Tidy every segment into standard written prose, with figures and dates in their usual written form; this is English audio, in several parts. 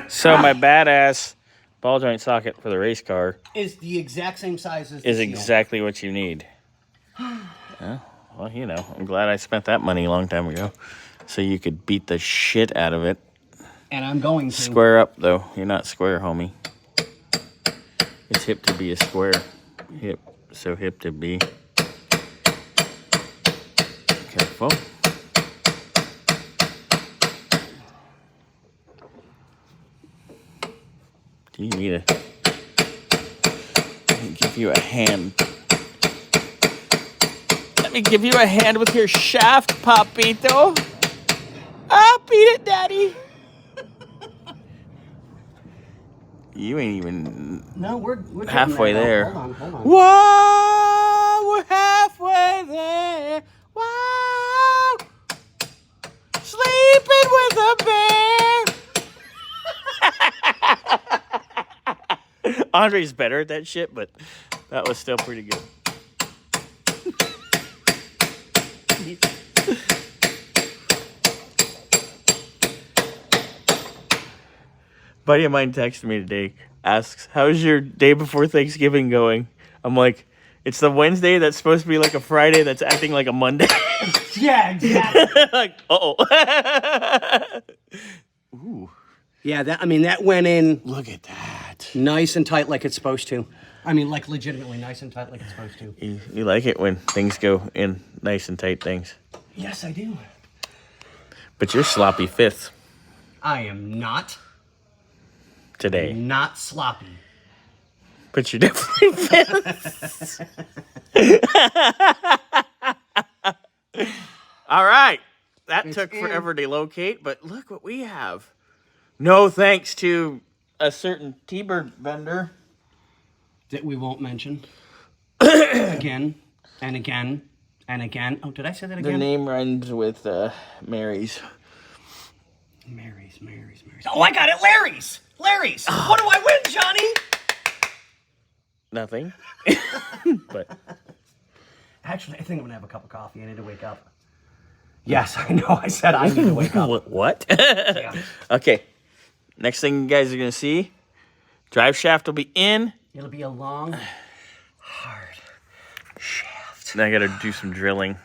So my badass ball joint socket for the race car is the exact same size as the is seal. exactly what you need. Yeah, well, you know, I'm glad I spent that money a long time ago, so you could beat the shit out of it. And I'm going to. Square up, though. You're not square, homie. It's hip to be a square. Hip. So hip to be. Careful. Do you need let me give you a hand. Let me give you a hand with your shaft, Papito. Ah, beat it, Daddy. You ain't even No, we're halfway there. Hold on. Whoa, we're halfway there. Wow, sleeping with a bear. Andre's better at that shit, but that was still pretty good. Buddy of mine texted me today, asks, how's your day before Thanksgiving going? I'm like, it's the Wednesday that's supposed to be like a Friday that's acting like a Monday. Yeah, exactly. Like, uh-oh. Ooh. Yeah, that went in Look at that. nice and tight like it's supposed to. I mean, like legitimately nice and tight like it's supposed to. You like it when things go in nice and tight things. Yes, I do. But you're sloppy fifth I am not. today. Not sloppy. But you're definitely fifth. All right. That took forever to locate, but look what we have. No thanks to a certain T-Bird vendor. That we won't mention. Again and again and again. Oh, did I say that again? The name rhymes with Mary's. Mary's. Oh, I got it. Larry's. What do I win, Johnny? Nothing. But Actually, I think I'm going to have a cup of coffee. I need to wake up. Yes, I know. I said I need to wake up. what? Yeah. Okay. Next thing you guys are going to see, drive shaft will be in. It'll be a long, hard shaft. Then I got to do some drilling.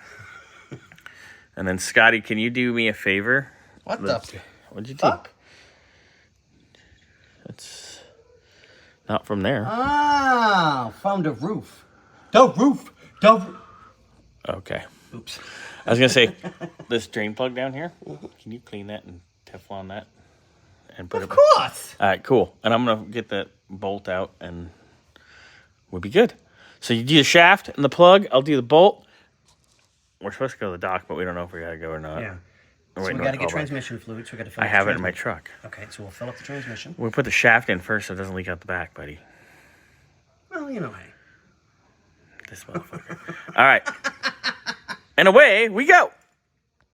And then, Scotty, can you do me a favor? What What'd you fuck? take? That's not from there. Oh, found a roof. The roof. Okay. Oops. I was going to say, this drain plug down here, can you clean that and Teflon that? And put Of course. All right, cool. And I'm going to get that bolt out and we'll be good. So you do the shaft and the plug. I'll do the bolt. We're supposed to go to the dock, but we don't know if we got to go or not. Yeah. We're So waiting we on got to a get callback. transmission fluid. So we got to fill I up have the it in my transmission. truck. Okay, so we'll fill up the transmission. We'll put the shaft in first so it doesn't leak out the back, buddy. Well, you know, hey. This motherfucker. All right. And away we go.